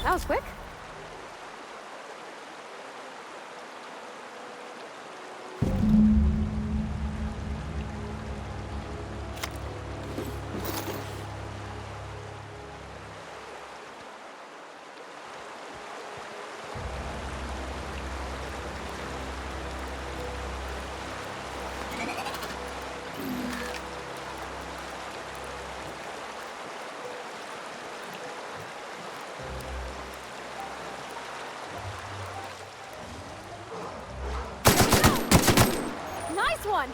That was quick. Nice one!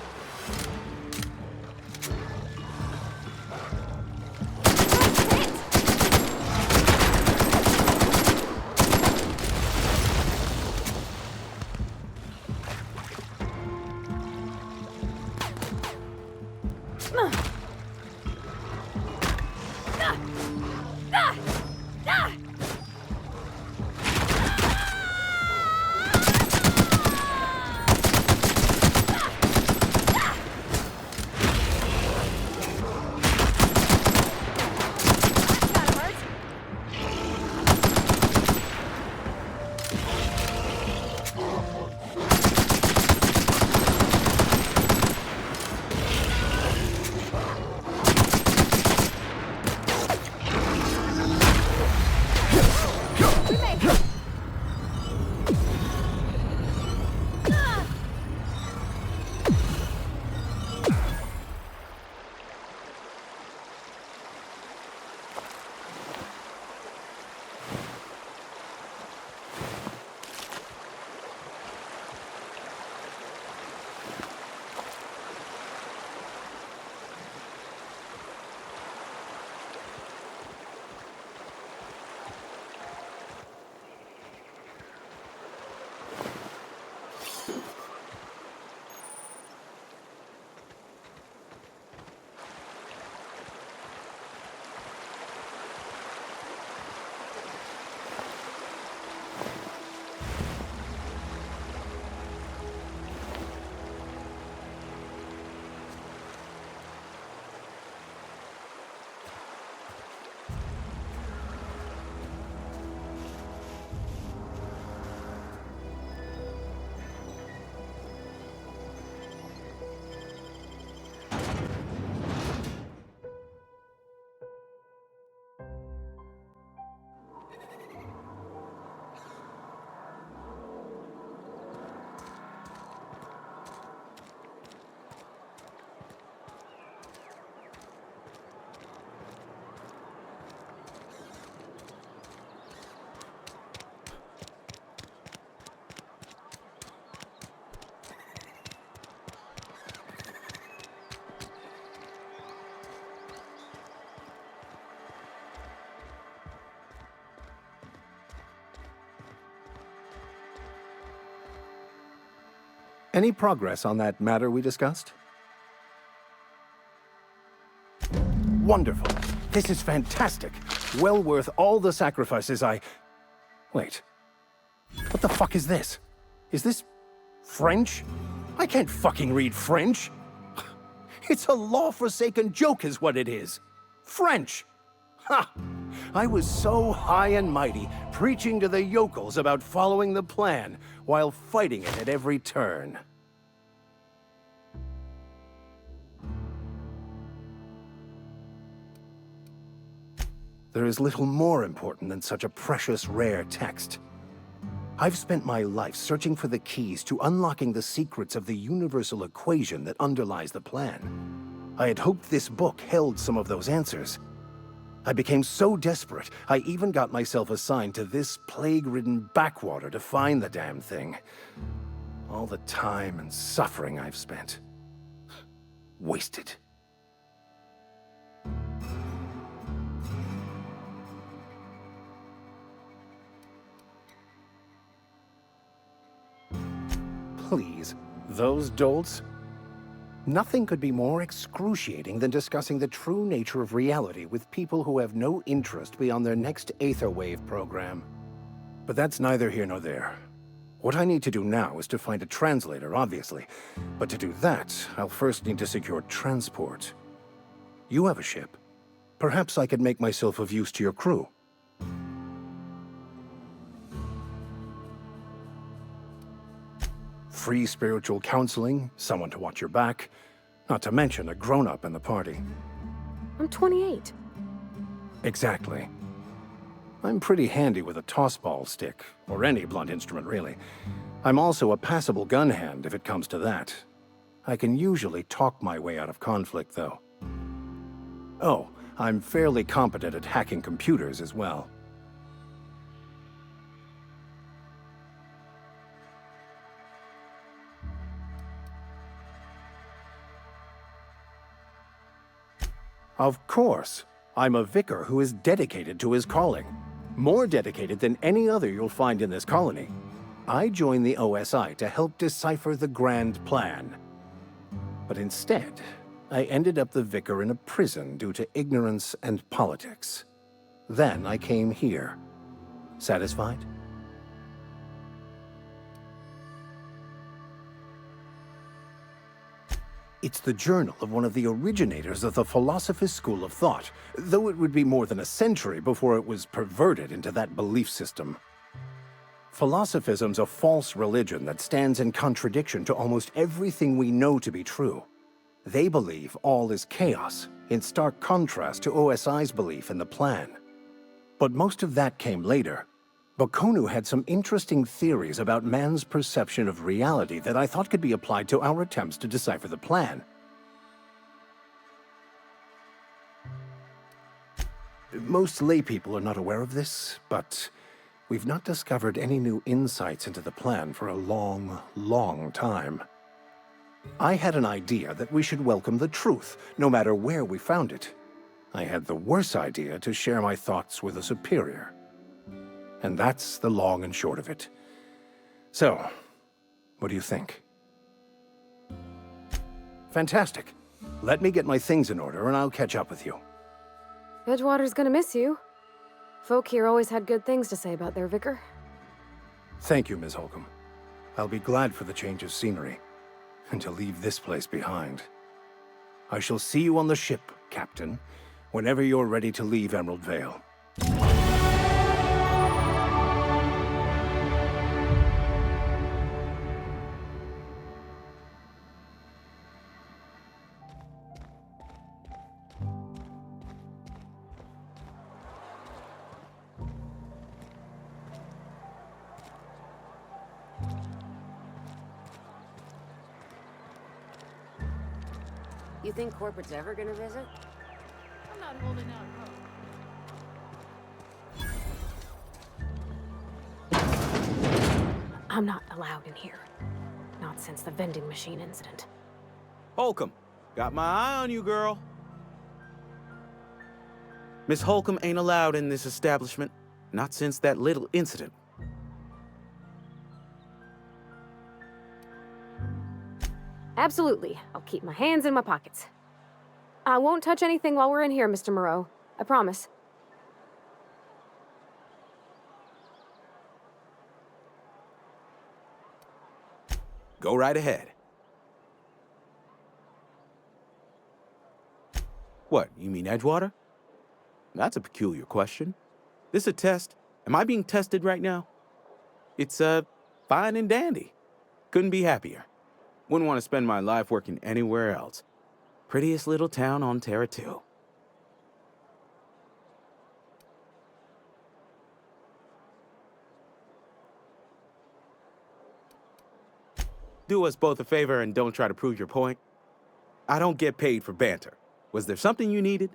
Any progress on that matter we discussed? Wonderful. This is fantastic. Well worth all the sacrifices I... Wait. What the fuck is this? Is this... French? I can't fucking read French. It's a law-forsaken joke is what it is. French! Ha! I was so high and mighty, preaching to the yokels about following the plan, while fighting it at every turn. There is little more important than such a precious, rare text. I've spent my life searching for the keys to unlocking the secrets of the universal equation that underlies the plan. I had hoped this book held some of those answers. I became so desperate, I even got myself assigned to this plague-ridden backwater to find the damn thing. All the time and suffering I've spent. Wasted. Please, those dolts? Nothing could be more excruciating than discussing the true nature of reality with people who have no interest beyond their next Aetherwave program. But that's neither here nor there. What I need to do now is to find a translator, obviously. But to do that, I'll first need to secure transport. You have a ship. Perhaps I could make myself of use to your crew. free spiritual counseling, someone to watch your back, not to mention a grown-up in the party. I'm 28. Exactly. I'm pretty handy with a tossball stick, or any blunt instrument, really. I'm also a passable gun hand if it comes to that. I can usually talk my way out of conflict, though. Oh, I'm fairly competent at hacking computers as well. Of course. I'm a vicar who is dedicated to his calling. More dedicated than any other you'll find in this colony. I joined the OSI to help decipher the Grand Plan. But instead, I ended up the vicar in a prison due to ignorance and politics. Then I came here. Satisfied? It's the journal of one of the originators of the Philosopher's School of Thought, though it would be more than a century before it was perverted into that belief system. Philosophism's a false religion that stands in contradiction to almost everything we know to be true. They believe all is chaos, in stark contrast to OSI's belief in the plan. But most of that came later. Bokonu had some interesting theories about man's perception of reality that I thought could be applied to our attempts to decipher the plan. Most laypeople are not aware of this, but we've not discovered any new insights into the plan for a long, long time. I had an idea that we should welcome the truth, no matter where we found it. I had the worse idea to share my thoughts with a superior. And that's the long and short of it. So, what do you think? Fantastic. Let me get my things in order and I'll catch up with you. Edgewater's gonna miss you. Folk here always had good things to say about their vicar. Thank you, Ms. Holcomb. I'll be glad for the change of scenery, and to leave this place behind. I shall see you on the ship, Captain, whenever you're ready to leave Emerald Vale. You think corporate's ever gonna visit? I'm not holding out hope. I'm not allowed in here. Not since the vending machine incident. Holcomb, got my eye on you, girl. Miss Holcomb ain't allowed in this establishment. Not since that little incident. Absolutely. I'll keep my hands in my pockets. I won't touch anything while we're in here, Mr. Moreau. I promise. Go right ahead. What, you mean Edgewater? That's a peculiar question. This a test? Am I being tested right now? It's, fine and dandy. Couldn't be happier. Wouldn't want to spend my life working anywhere else. Prettiest little town on Terra 2. Do us both a favor and don't try to prove your point. I don't get paid for banter. Was there something you needed?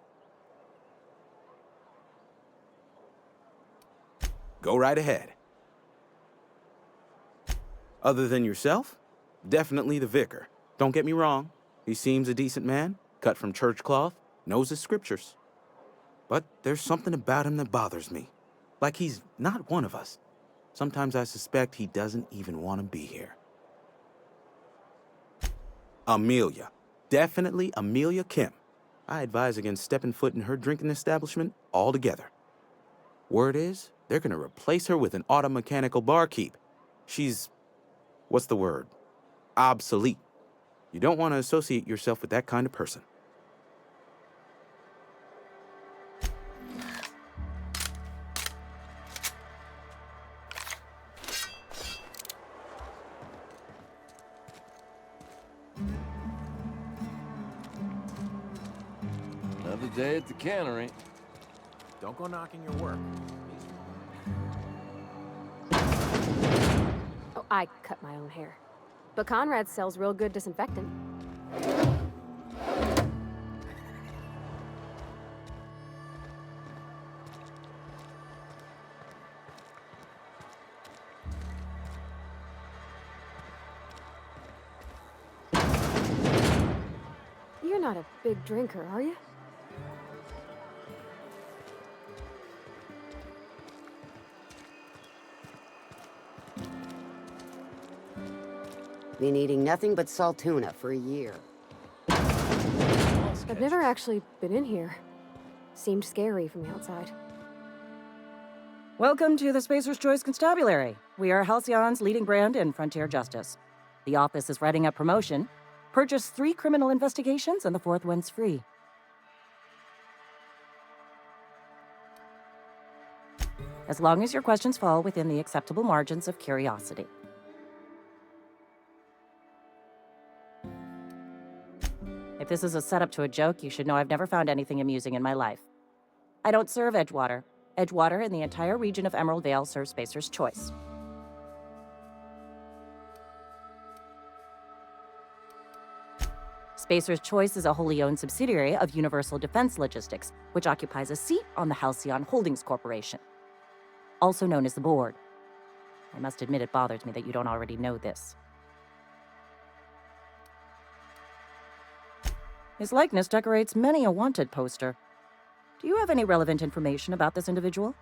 Go right ahead. Other than yourself? Definitely the vicar. Don't get me wrong. He seems a decent man, cut from church cloth, knows his scriptures. But there's something about him that bothers me. Like he's not one of us. Sometimes I suspect he doesn't even want to be here. Amelia. Definitely Amelia Kim. I advise against stepping foot in her drinking establishment altogether. Word is, they're gonna replace her with an auto-mechanical barkeep. She's... what's the word? Obsolete. You don't want to associate yourself with that kind of person. Another day at the cannery. Don't go knocking your work. Oh, I cut my own hair. But Conrad sells real good disinfectant. You're not a big drinker, are you? Been eating nothing but salt tuna for a year. I've never actually been in here. Seemed scary from the outside. Welcome to the Spacer's Choice Constabulary. We are Halcyon's leading brand in frontier justice. The office is writing a promotion. Purchase 3 criminal investigations and the 4th one's free. As long as your questions fall within the acceptable margins of curiosity. If this is a setup to a joke, you should know I've never found anything amusing in my life. I don't serve Edgewater. Edgewater and the entire region of Emerald Vale serve Spacer's Choice. Spacer's Choice is a wholly owned subsidiary of Universal Defense Logistics, which occupies a seat on the Halcyon Holdings Corporation, also known as the Board. I must admit it bothers me that you don't already know this. His likeness decorates many a wanted poster. Do you have any relevant information about this individual?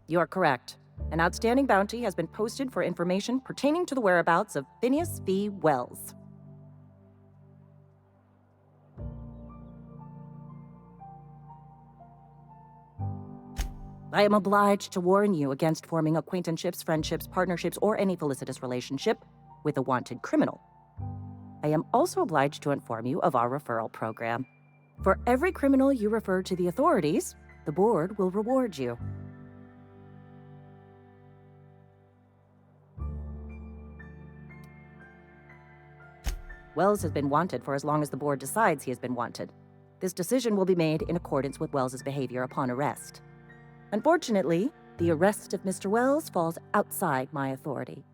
You are correct. An outstanding bounty has been posted for information pertaining to the whereabouts of Phineas V. Wells. I am obliged to warn you against forming acquaintanceships, friendships, partnerships, or any felicitous relationship with a wanted criminal. I am also obliged to inform you of our referral program. For every criminal you refer to the authorities, the board will reward you. Wells has been wanted for as long as the board decides he has been wanted. This decision will be made in accordance with Wells's behavior upon arrest. Unfortunately, the arrest of Mr. Wells falls outside my authority.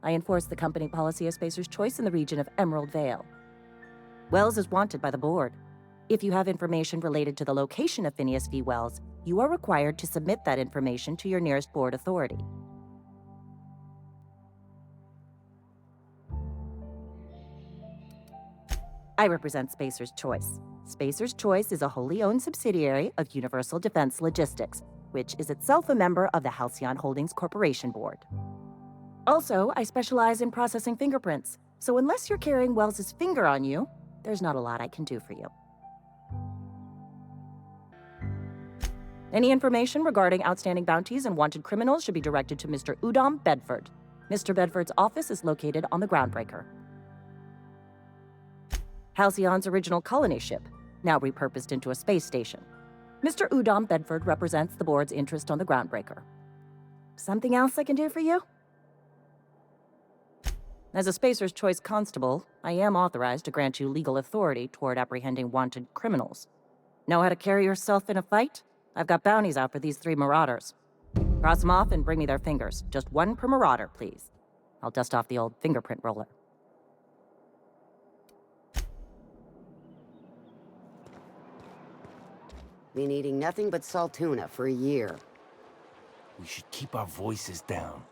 I enforce the company policy of Spacer's Choice in the region of Emerald Vale. Wells is wanted by the board. If you have information related to the location of Phineas V. Wells, you are required to submit that information to your nearest board authority. I represent Spacer's Choice. Spacer's Choice is a wholly owned subsidiary of Universal Defense Logistics, which is itself a member of the Halcyon Holdings Corporation Board. Also, I specialize in processing fingerprints, so unless you're carrying Wells's finger on you, there's not a lot I can do for you. Any information regarding outstanding bounties and wanted criminals should be directed to Mr. Udom Bedford. Mr. Bedford's office is located on the Groundbreaker, Halcyon's original colony ship, now repurposed into a space station. Mr. Udom Bedford represents the board's interest on the Groundbreaker. Something else I can do for you? As a Spacer's Choice constable, I am authorized to grant you legal authority toward apprehending wanted criminals. Know how to carry yourself in a fight? I've got bounties out for these 3 marauders. Cross them off and bring me their fingers. Just 1 per marauder, please. I'll dust off the old fingerprint roller. Been eating nothing but salt tuna for a year. We should keep our voices down.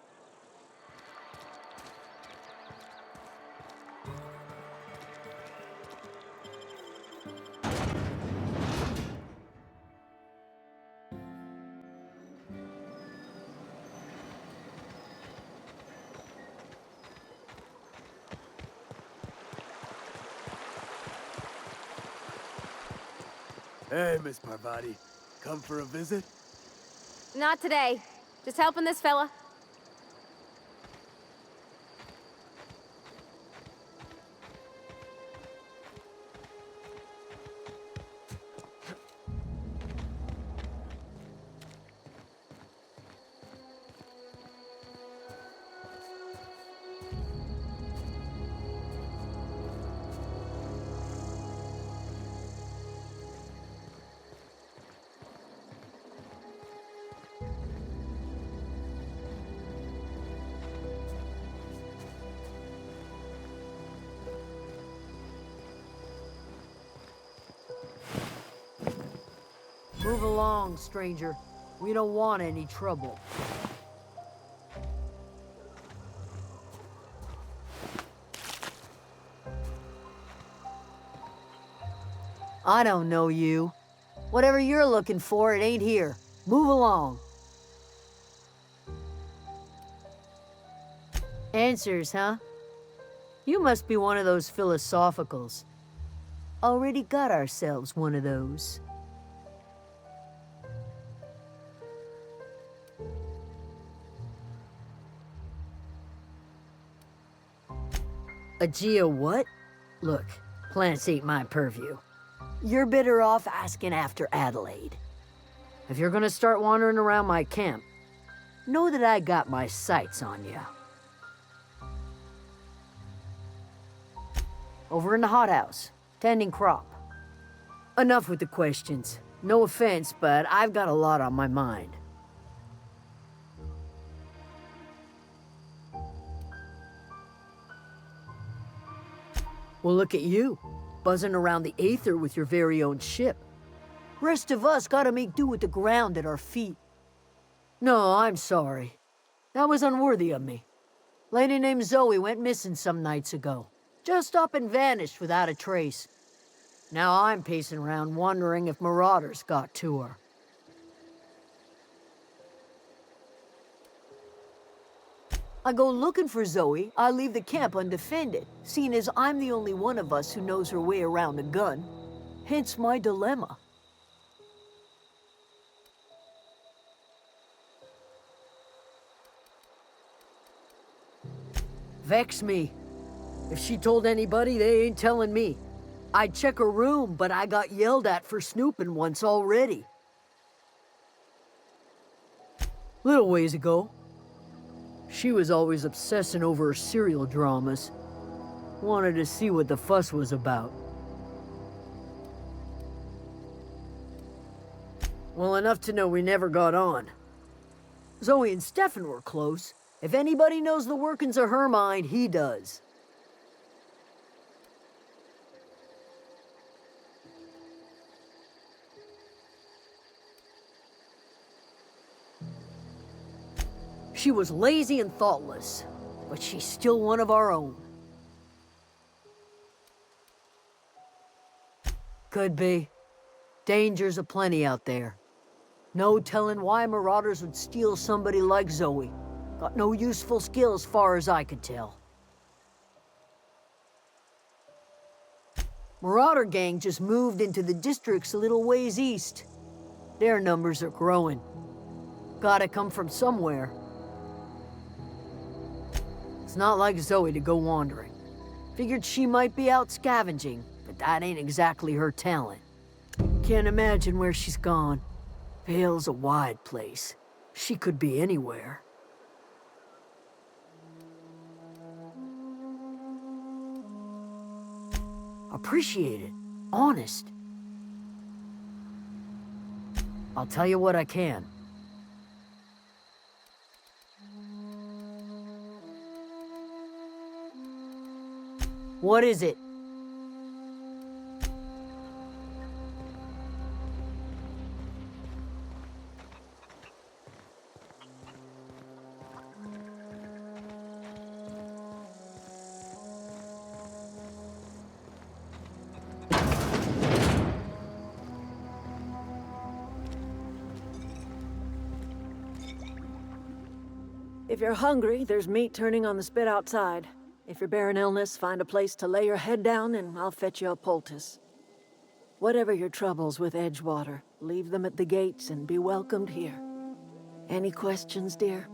Hey, Miss Parvati. Come for a visit? Not today. Just helping this fella. Move along, stranger. We don't want any trouble. I don't know you. Whatever you're looking for, it ain't here. Move along. Answers, huh? You must be one of those philosophicals. Already got ourselves one of those. A geo what? Look, plants ain't my purview. You're better off asking after Adelaide. If you're gonna start wandering around my camp, know that I got my sights on you. Over in the hothouse, tending crop. Enough with the questions. No offense, but I've got a lot on my mind. Well, look at you, buzzing around the Aether with your very own ship. Rest of us gotta make do with the ground at our feet. No, I'm sorry. That was unworthy of me. Lady named Zoe went missing some nights ago. Just up and vanished without a trace. Now I'm pacing around wondering if marauders got to her. I go looking for Zoe, I leave the camp undefended, seeing as I'm the only one of us who knows her way around a gun. Hence my dilemma. Vex me. If she told anybody, they ain't telling me. I'd check her room, but I got yelled at for snooping once already. Little ways ago, she was always obsessing over her serial dramas. Wanted to see what the fuss was about. Well, enough to know we never got on. Zoe and Stefan were close. If anybody knows the workings of her mind, he does. She was lazy and thoughtless, but she's still one of our own. Could be. Dangers aplenty out there. No telling why marauders would steal somebody like Zoe. Got no useful skill as far as I could tell. Marauder gang just moved into the districts a little ways east. Their numbers are growing. Gotta come from somewhere. It's not like Zoe to go wandering. Figured she might be out scavenging, but that ain't exactly her talent. Can't imagine where she's gone. Vale's a wide place. She could be anywhere. Appreciate it. Honest. I'll tell you what I can. What is it? If you're hungry, there's meat turning on the spit outside. If you're bearing illness, find a place to lay your head down and I'll fetch you a poultice. Whatever your troubles with Edgewater, leave them at the gates and be welcomed here. Any questions, dear?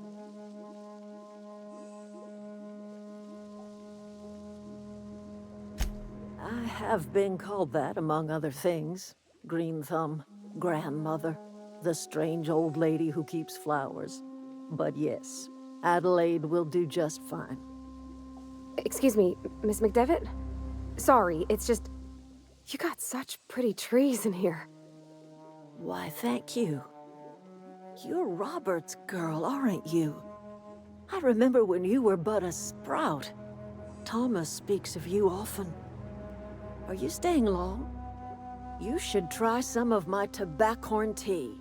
I have been called that, among other things. Green Thumb, grandmother, the strange old lady who keeps flowers. But yes, Adelaide will do just fine. Excuse me, Miss McDevitt? Sorry, it's just... You got such pretty trees in here. Why, thank you. You're Robert's girl, aren't you? I remember when you were but a sprout. Thomas speaks of you often. Are you staying long? You should try some of my tobaccorn tea.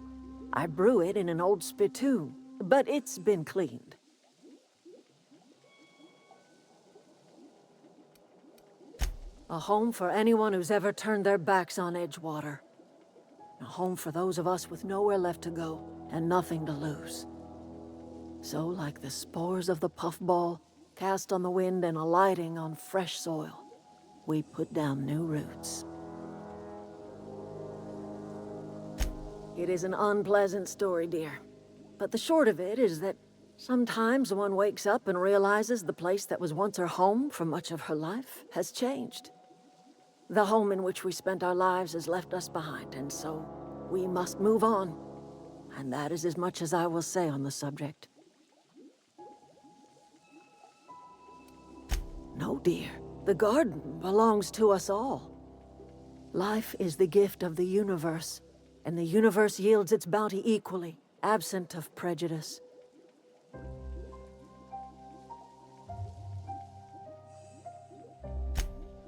I brew it in an old spittoon, but it's been cleaned. A home for anyone who's ever turned their backs on Edgewater. A home for those of us with nowhere left to go and nothing to lose. So, like the spores of the puffball, cast on the wind and alighting on fresh soil, we put down new roots. It is an unpleasant story, dear. But the short of it is that sometimes one wakes up and realizes the place that was once her home for much of her life has changed. The home in which we spent our lives has left us behind, and so we must move on. And that is as much as I will say on the subject. No, dear. The garden belongs to us all. Life is the gift of the universe, and the universe yields its bounty equally, absent of prejudice.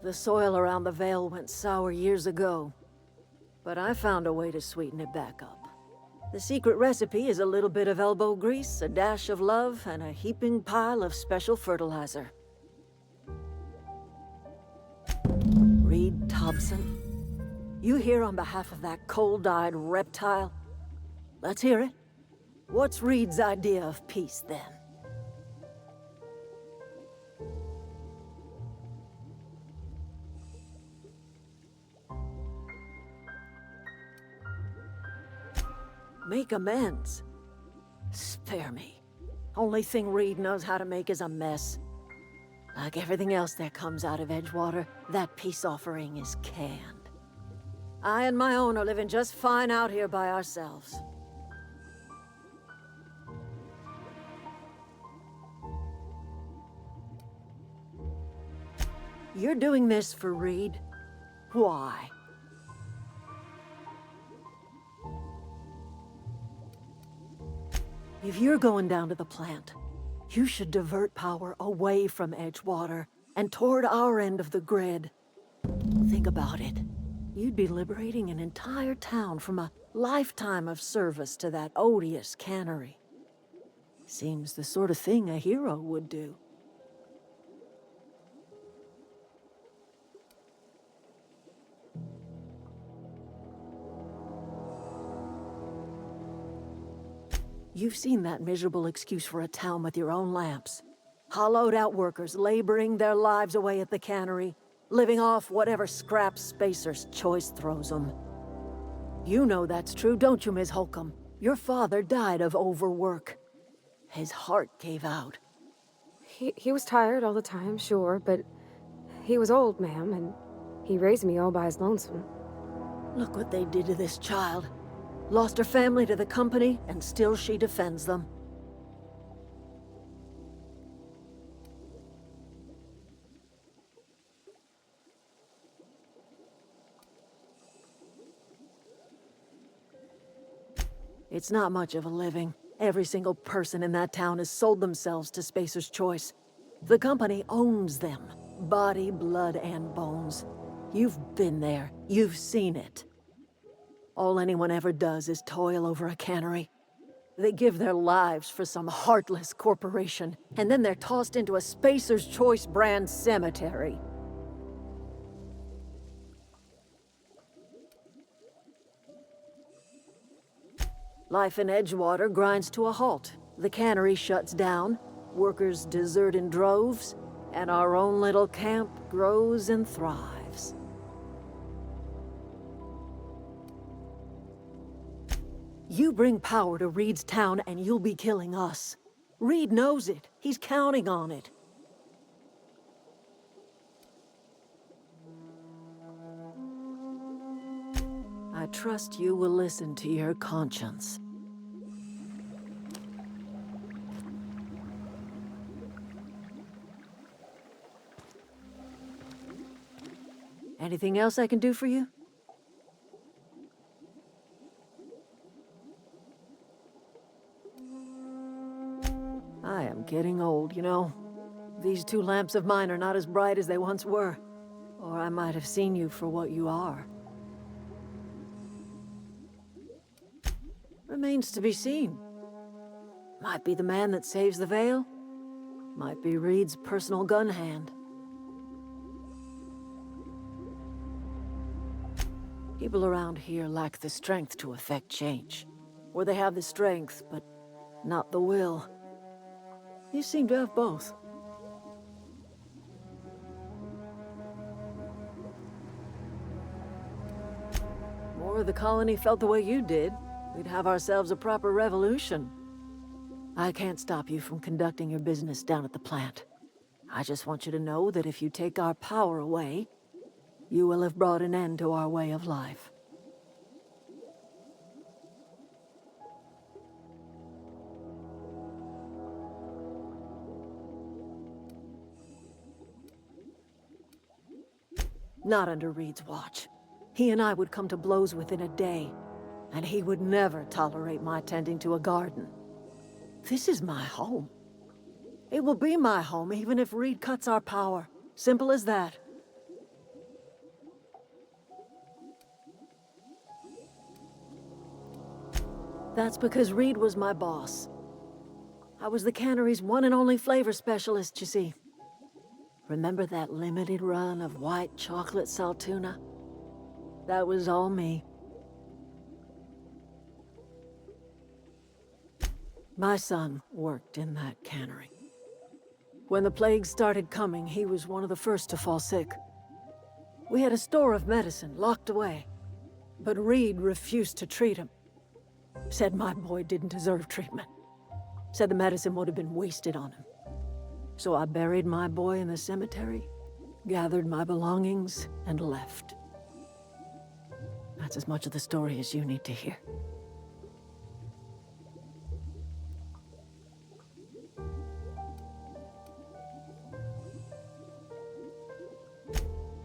The soil around the Vale went sour years ago, but I found a way to sweeten it back up. The secret recipe is a little bit of elbow grease, a dash of love, and a heaping pile of special fertilizer. Reed Thompson, you here on behalf of that cold-eyed reptile? Let's hear it. What's Reed's idea of peace, then? Make amends? Spare me. Only thing Reed knows how to make is a mess. Like everything else that comes out of Edgewater, that peace offering is canned. I and my own are living just fine out here by ourselves. You're doing this for Reed? Why? If you're going down to the plant, you should divert power away from Edgewater and toward our end of the grid. Think about it. You'd be liberating an entire town from a lifetime of service to that odious cannery. Seems the sort of thing a hero would do. You've seen that miserable excuse for a town with your own lamps. Hollowed-out workers laboring their lives away at the cannery, living off whatever scraps Spacer's Choice throws them. You know that's true, don't you, Ms. Holcomb? Your father died of overwork. His heart gave out. He was tired all the time, sure, but he was old, ma'am, and he raised me all by his lonesome. Look what they did to this child. Lost her family to the company, and still she defends them. It's not much of a living. Every single person in that town has sold themselves to Spacer's Choice. The company owns them. Body, blood, and bones. You've been there. You've seen it. All anyone ever does is toil over a cannery. They give their lives for some heartless corporation, and then they're tossed into a Spacer's Choice brand cemetery. Life in Edgewater grinds to a halt. The cannery shuts down, workers desert in droves, and our own little camp grows and thrives. You bring power to Reed's town and you'll be killing us. Reed knows it. He's counting on it. I trust you will listen to your conscience. Anything else I can do for you? I am getting old, you know. These two lamps of mine are not as bright as they once were. Or I might have seen you for what you are. Remains to be seen. Might be the man that saves the Vale. Might be Reed's personal gun hand. People around here lack the strength to effect change. Or they have the strength, but not the will. You seem to have both. More of the colony felt the way you did, we'd have ourselves a proper revolution. I can't stop you from conducting your business down at the plant. I just want you to know that if you take our power away, you will have brought an end to our way of life. Not under Reed's watch. He and I would come to blows within a day, and he would never tolerate my tending to a garden. This is my home. It will be my home even if Reed cuts our power. Simple as that. That's because Reed was my boss. I was the cannery's one and only flavor specialist, you see. Remember that limited run of white chocolate saltuna? That was all me. My son worked in that cannery. When the plague started coming, he was one of the first to fall sick. We had a store of medicine locked away, but Reed refused to treat him. Said my boy didn't deserve treatment. Said the medicine would have been wasted on him. So I buried my boy in the cemetery, gathered my belongings, and left. That's as much of the story as you need to hear.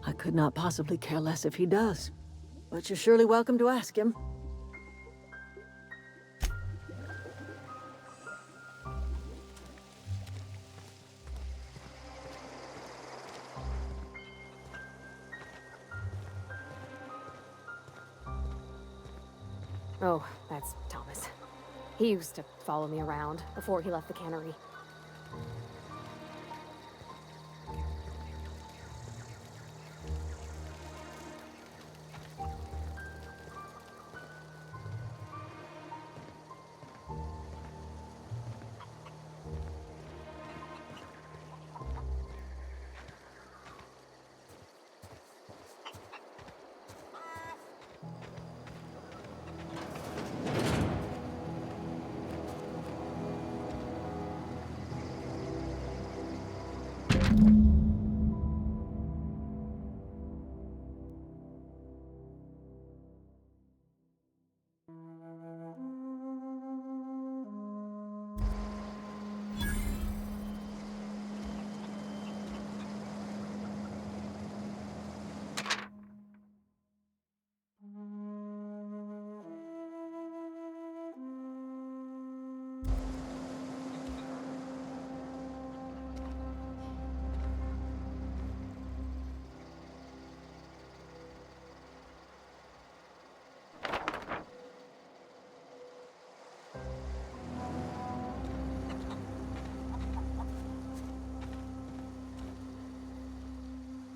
I could not possibly care less if he does, but you're surely welcome to ask him. Oh, that's Thomas. He used to follow me around before he left the cannery.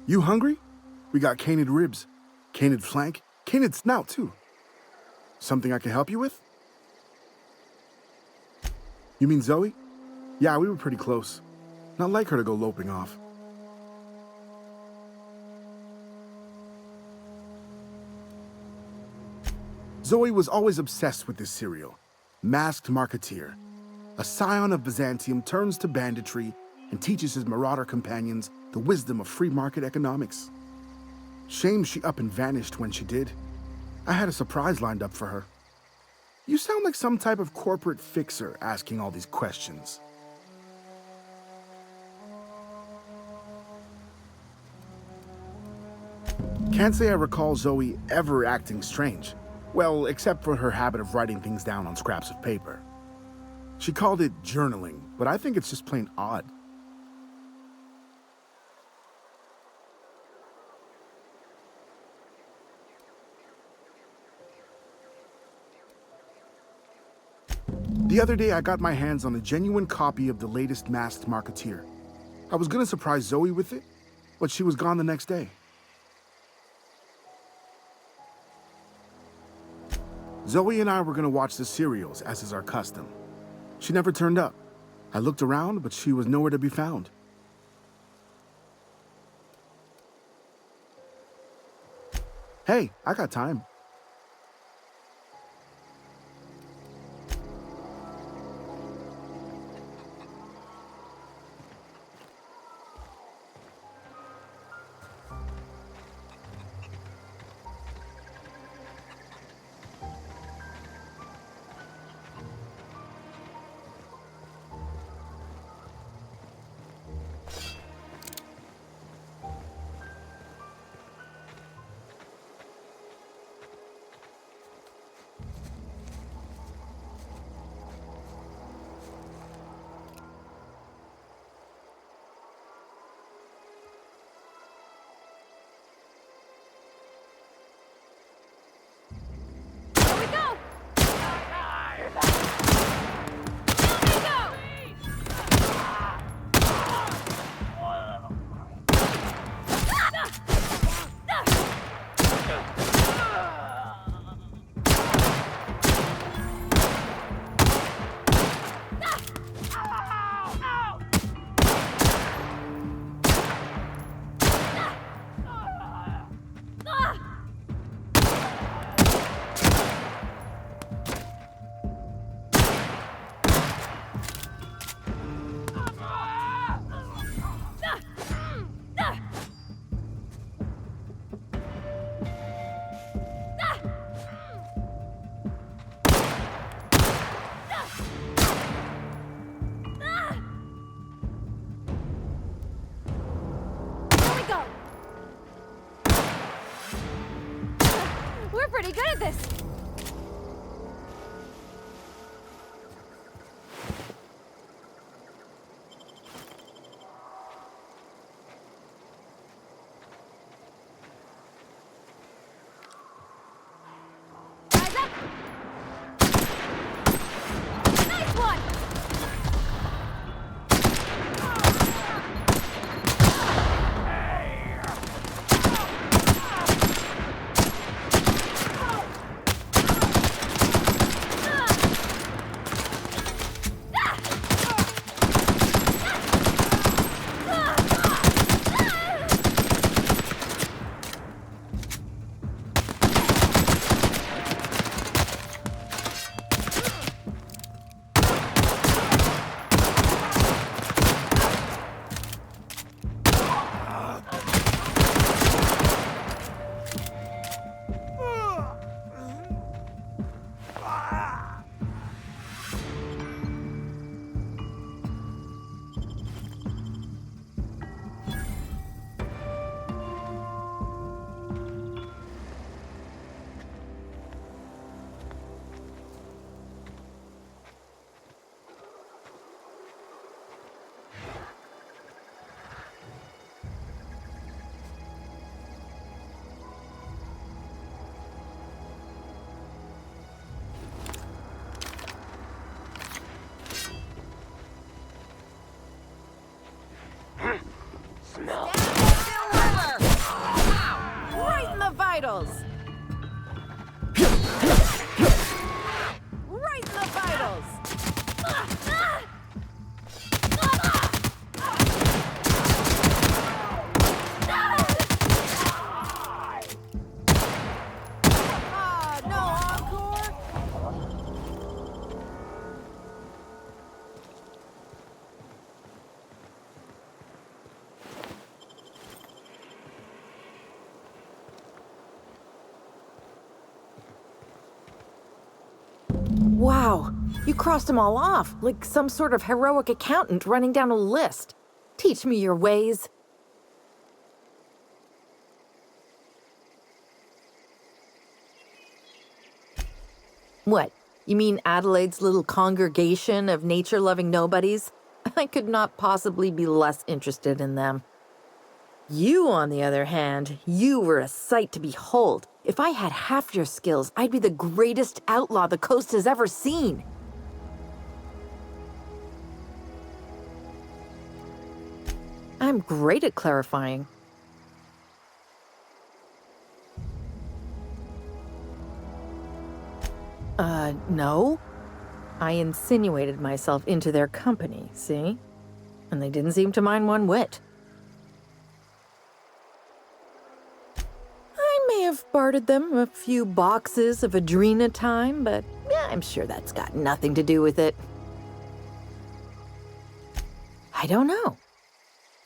You hungry? We got canid ribs, canid flank, canid snout too. Something I can help you with? You mean Zoe? Yeah, we were pretty close. Not like her to go loping off. Zoe was always obsessed with this cereal. Masked Marketeer. A scion of Byzantium turns to banditry and teaches his marauder companions the wisdom of free market economics. Shame she up and vanished when she did. I had a surprise lined up for her. You sound like some type of corporate fixer asking all these questions. Can't say I recall Zoe ever acting strange. Well, except for her habit of writing things down on scraps of paper. She called it journaling, but I think it's just plain odd. The other day, I got my hands on a genuine copy of the latest Masked Marketeer. I was gonna surprise Zoe with it, but she was gone the next day. Zoe and I were gonna watch the serials, as is our custom. She never turned up. I looked around, but she was nowhere to be found. Hey, I got time. We're pretty good at this. Eyes up. Nice one. Smell. Right in the vitals. Right in the vitals. No encore. Wow, you crossed them all off, like some sort of heroic accountant running down a list. Teach me your ways. What, you mean Adelaide's little congregation of nature-loving nobodies? I could not possibly be less interested in them. You, on the other hand, you were a sight to behold. If I had half your skills, I'd be the greatest outlaw the coast has ever seen. I'm great at clarifying. No. I insinuated myself into their company, see? And they didn't seem to mind one whit. I may have bartered them a few boxes of Adrena time, but yeah, I'm sure that's got nothing to do with it. I don't know.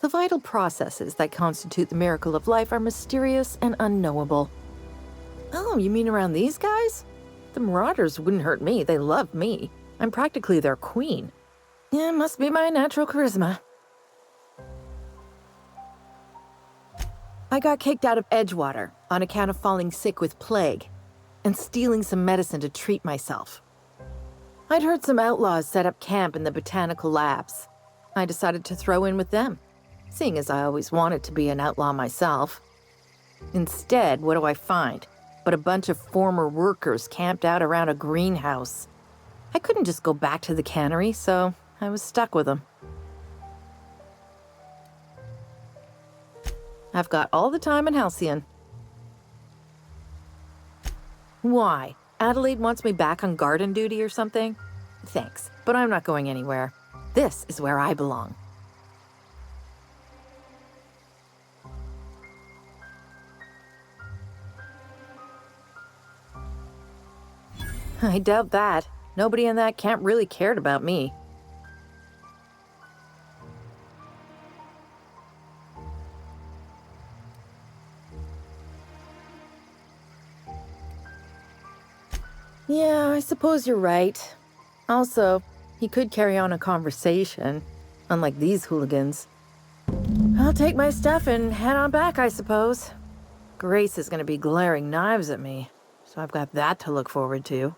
The vital processes that constitute the miracle of life are mysterious and unknowable. Oh, you mean around these guys? The Marauders wouldn't hurt me. They love me. I'm practically their queen. Yeah, must be my natural charisma. I got kicked out of Edgewater on account of falling sick with plague and stealing some medicine to treat myself. I'd heard some outlaws set up camp in the botanical labs. I decided to throw in with them, seeing as I always wanted to be an outlaw myself. Instead, what do I find? But a bunch of former workers camped out around a greenhouse. I couldn't just go back to the cannery, so I was stuck with them. I've got all the time in Halcyon. Why? Adelaide wants me back on garden duty or something? Thanks, but I'm not going anywhere. This is where I belong. I doubt that. Nobody in that camp really cared about me. Yeah, I suppose you're right. Also, he could carry on a conversation, unlike these hooligans. I'll take my stuff and head on back, I suppose. Grace is gonna be glaring knives at me, so I've got that to look forward to.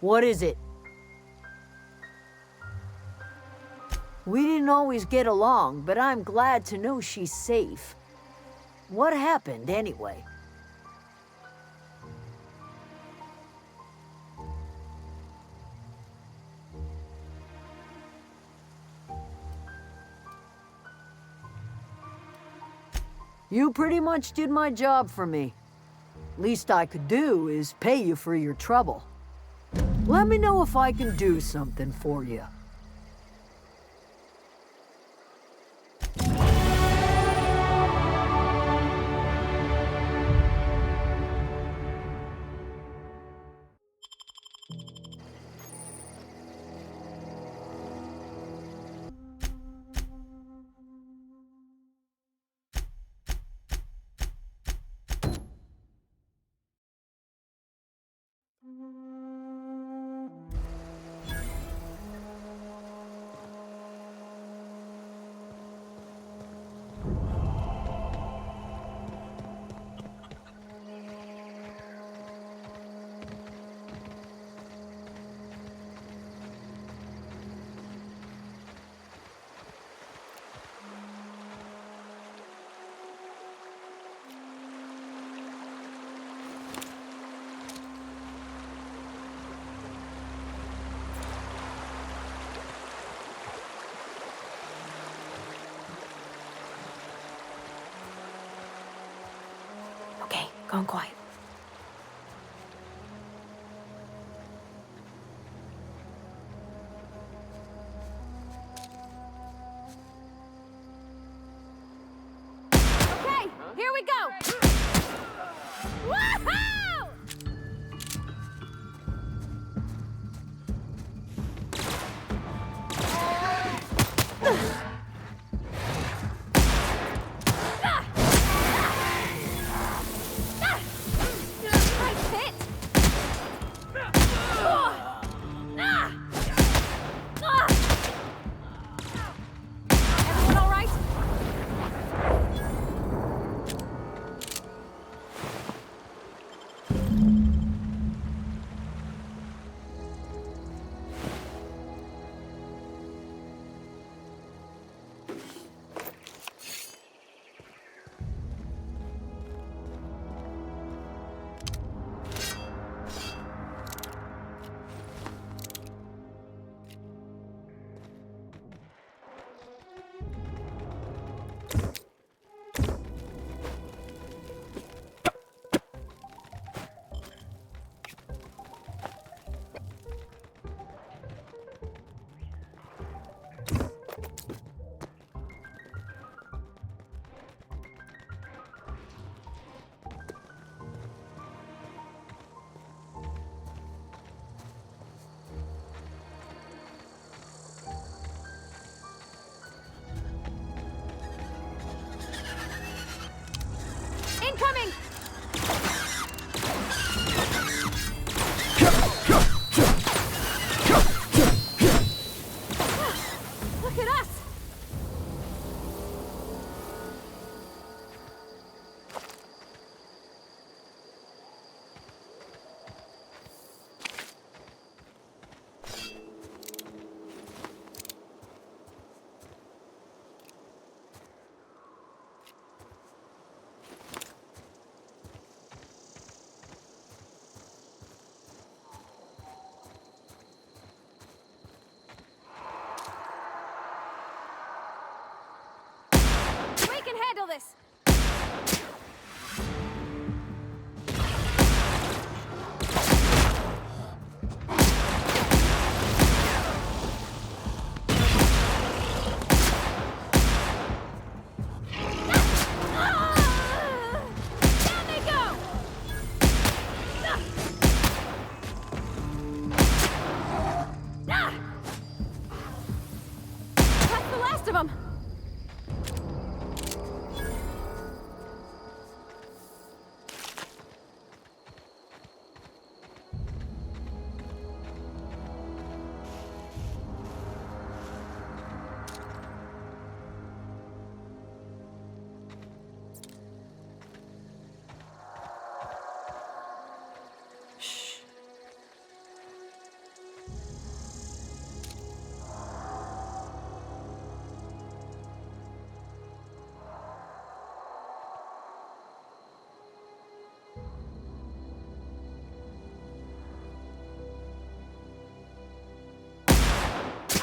What is it? We didn't always get along, but I'm glad to know she's safe. What happened, anyway? You pretty much did my job for me. Least I could do is pay you for your trouble. Let me know if I can do something for you. Okay, going quiet. Okay, here we go! Woohoo! this! Down they go! That's the last of them!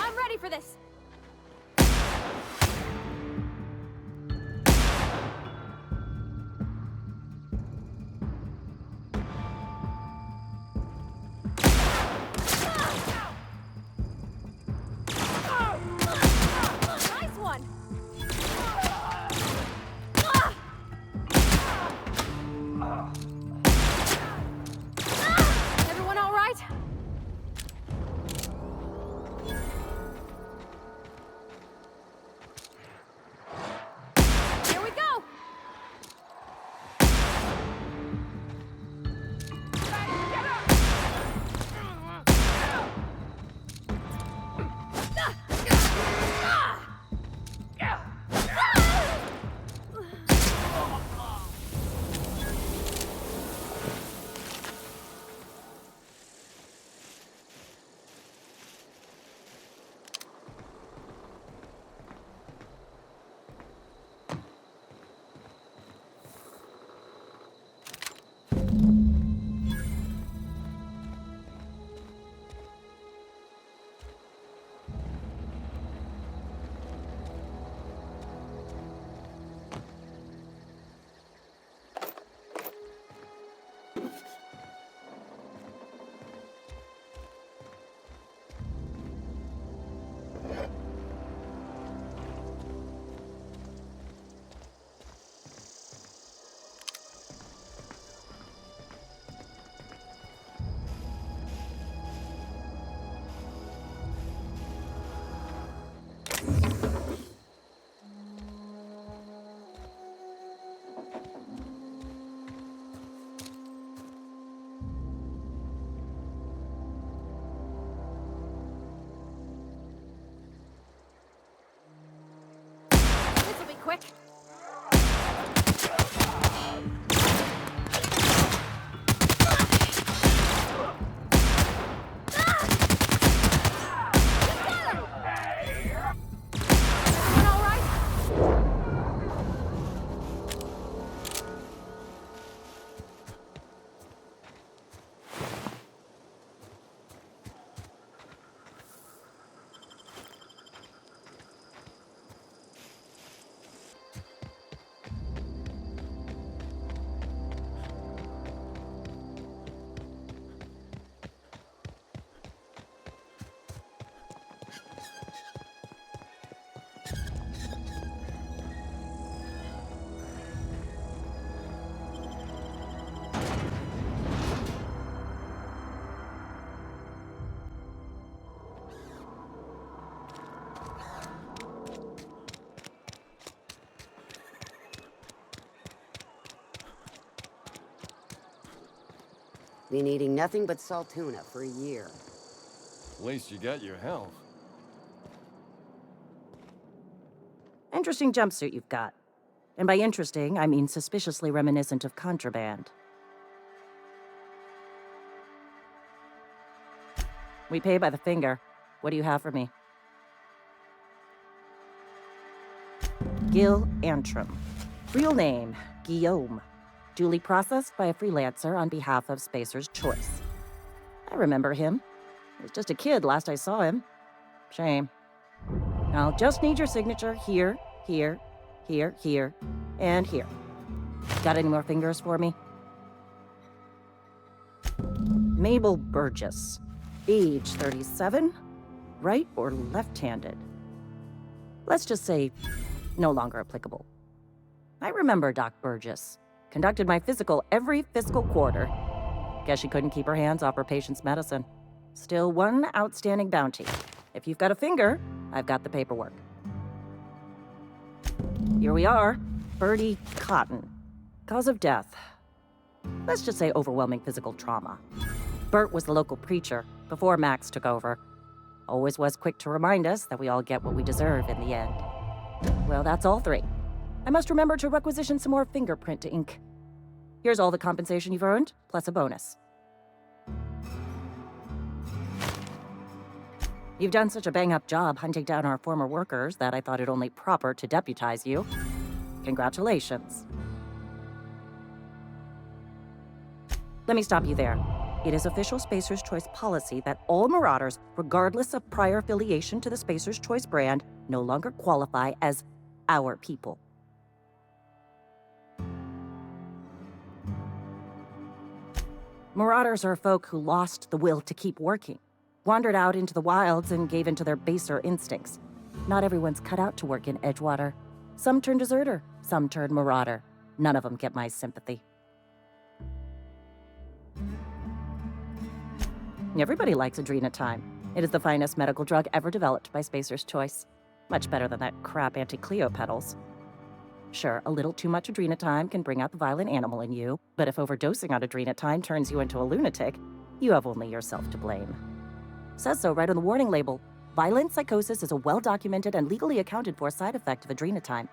I'm ready for this! Nice one! Everyone all right? Here we go! This'll be quick. Everyone all right? Been eating nothing but salt tuna for a year. At least you got your health. Interesting jumpsuit you've got. And by interesting, I mean suspiciously reminiscent of contraband. We pay by the finger. What do you have for me? Gil Antrim. Real name, Guillaume. Duly processed by a freelancer on behalf of Spacer's Choice. I remember him. He was just a kid last I saw him. Shame. I'll just need your signature here, here, here, here, And here. Got any more fingers for me? Mabel Burgess. Age 37. Right or left-handed? Let's just say no longer applicable. I remember Doc Burgess. Conducted my physical every fiscal quarter. Guess she couldn't keep her hands off her patient's medicine. Still one outstanding bounty. If you've got a finger, I've got the paperwork. Here we are. Bertie Cotton. Cause of death. Let's just say overwhelming physical trauma. Bert was the local preacher before Max took over. Always was quick to remind us that we all get what we deserve in the end. Well, that's all three. I must remember to requisition some more fingerprint ink. Here's all the compensation you've earned, plus a bonus. You've done such a bang-up job hunting down our former workers that I thought it only proper to deputize you. Congratulations. Let me stop you there. It is official Spacer's Choice policy that all Marauders, regardless of prior affiliation to the Spacer's Choice brand, no longer qualify as our people. Marauders are folk who lost the will to keep working, wandered out into the wilds and gave into their baser instincts. Not everyone's cut out to work in Edgewater. Some turn deserter, some turn marauder. None of them get my sympathy. Everybody likes Adrenatime. It is the finest medical drug ever developed by Spacer's Choice. Much better than that crap Anti-Cleo pedals. Sure, a little too much Adrenatime can bring out the violent animal in you, but if overdosing on Adrenatime turns you into a lunatic, you have only yourself to blame. Says so right on the warning label. Violent psychosis is a well-documented and legally accounted for side effect of Adrenatime.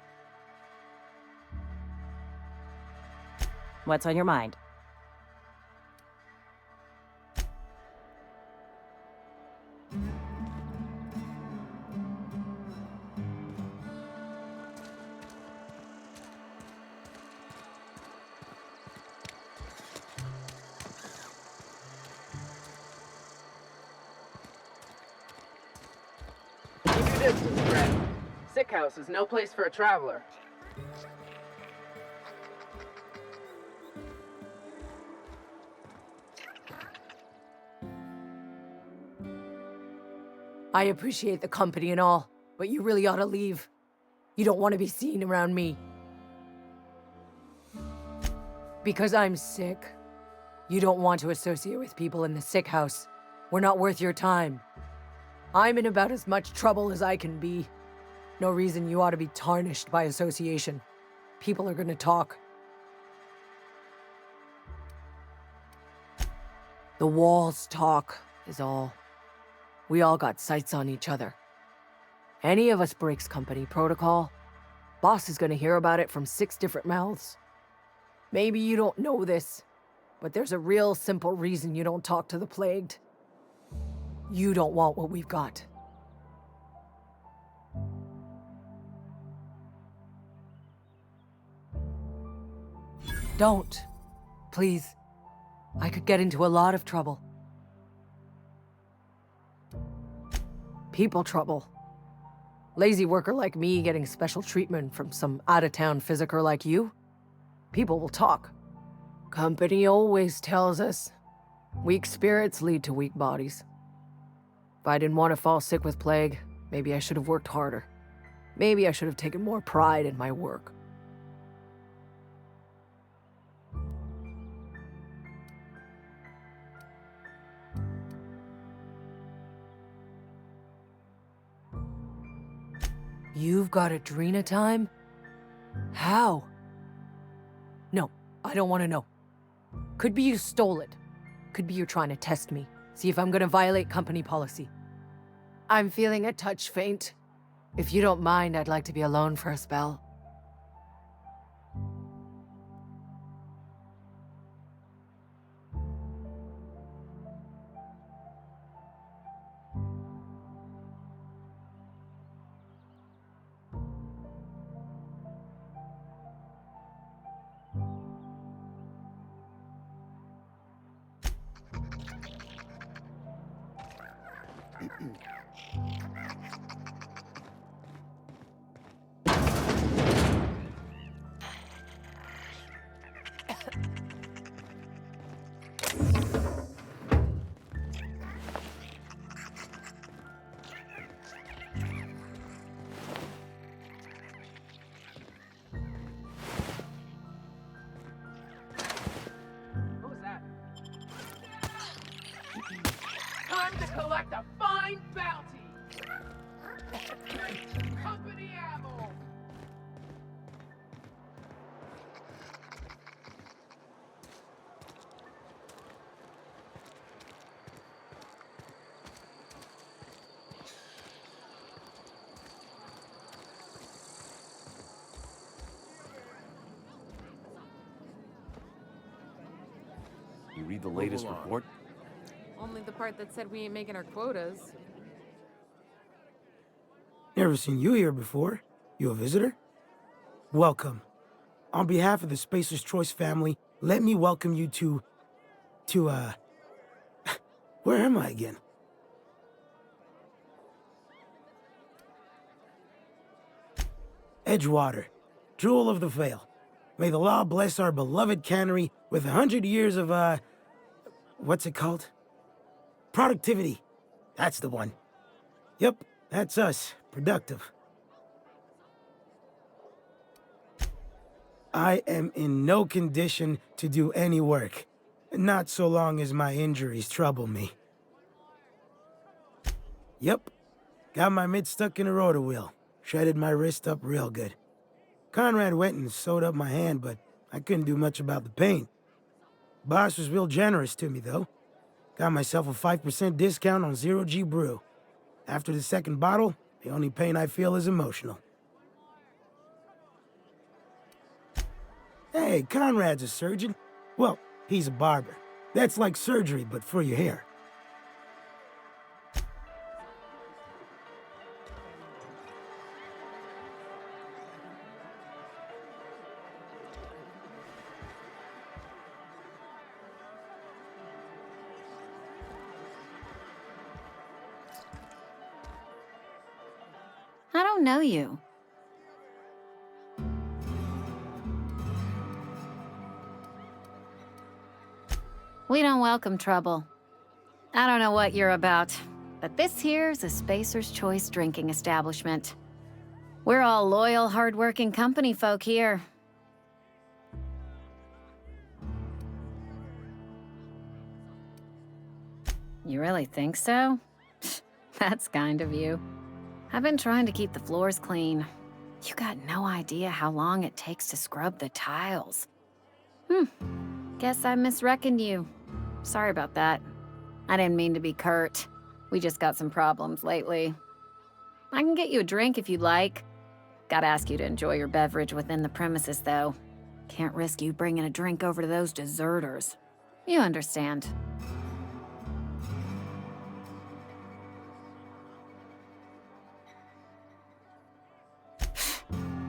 What's on your mind? Distance, Brett. Sick house is no place for a traveler. I appreciate the company and all, but you really ought to leave. You don't want to be seen around me. Because I'm sick. You don't want to associate with people in the sick house. We're not worth your time. I'm in about as much trouble as I can be. No reason you ought to be tarnished by association. People are gonna talk. The walls talk, is all. We all got sights on each other. Any of us breaks company protocol, boss is gonna hear about it from 6 different mouths. Maybe you don't know this, but there's a real simple reason you don't talk to the plagued. You don't want what we've got. Don't. Please. I could get into a lot of trouble. People trouble. Lazy worker like me getting special treatment from some out-of-town physiker like you. People will talk. Company always tells us, weak spirits lead to weak bodies. If I didn't want to fall sick with plague, maybe I should have worked harder. Maybe I should have taken more pride in my work. You've got Adrenatime? How? No, I don't want to know. Could be you stole it. Could be you're trying to test me. See if I'm gonna violate company policy. I'm feeling a touch faint. If you don't mind, I'd like to be alone for a spell. Time to collect a fine bounty! Company ammo! You read the latest report? Only the part that said we ain't making our quotas. Never seen you here before. You a visitor? Welcome. On behalf of the Spacer's Choice family, let me welcome you to, where am I again? Edgewater, Jewel of the Vale. May the law bless our beloved cannery with 100 years of, what's it called? Productivity. That's the one. Yep, that's us. Productive. I am in no condition to do any work. Not so long as my injuries trouble me. Yep. Got my mitt stuck in a rotor wheel. Shredded my wrist up real good. Conrad went and sewed up my hand, but I couldn't do much about the pain. Boss was real generous to me, though. Got myself a 5% discount on Zero G Brew. After the second bottle, the only pain I feel is emotional. Hey, Conrad's a surgeon. Well, he's a barber. That's like surgery, but for your hair. I don't know you. We don't welcome trouble. I don't know what you're about, but this here's a Spacer's Choice drinking establishment. We're all loyal, hard-working company folk here. You really think so? That's kind of you. I've been trying to keep the floors clean. You got no idea how long it takes to scrub the tiles. Guess I misreckoned you. Sorry about that. I didn't mean to be curt. We just got some problems lately. I can get you a drink if you'd like. Gotta ask you to enjoy your beverage within the premises, though. Can't risk you bringing a drink over to those deserters. You understand.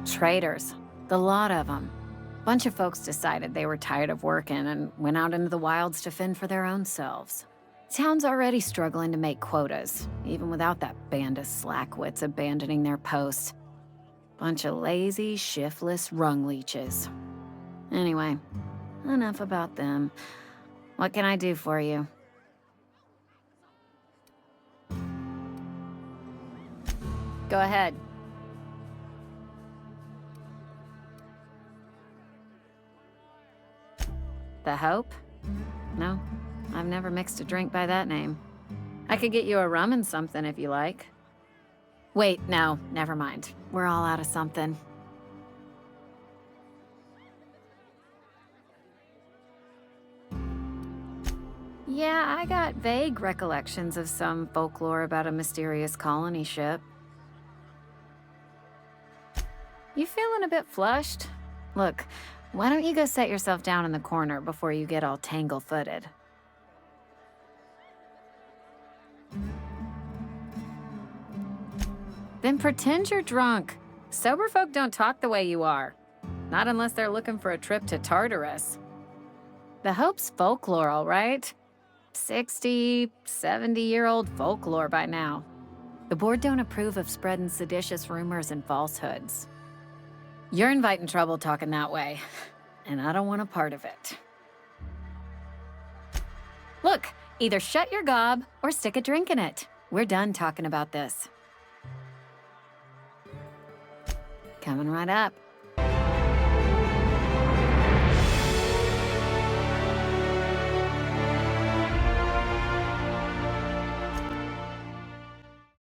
Traitors. The lot of them. Bunch of folks decided they were tired of working and went out into the wilds to fend for their own selves. Town's already struggling to make quotas, even without that band of slackwits abandoning their posts. Bunch of lazy, shiftless rung leeches. Anyway, enough about them. What can I do for you? Go ahead. The Hope? No, I've never mixed a drink by that name. I could get you a rum and something if you like. Wait, no, never mind. We're all out of something. Yeah, I got vague recollections of some folklore about a mysterious colony ship. You feeling a bit flushed? Look, why don't you go set yourself down in the corner before you get all tangle-footed? Then pretend you're drunk. Sober folk don't talk the way you are. Not unless they're looking for a trip to Tartarus. The Hope's folklore, all right? 60, 70-year-old folklore by now. The board don't approve of spreading seditious rumors and falsehoods. You're inviting trouble talking that way, and I don't want a part of it. Look, either shut your gob or stick a drink in it. We're done talking about this. Coming right up.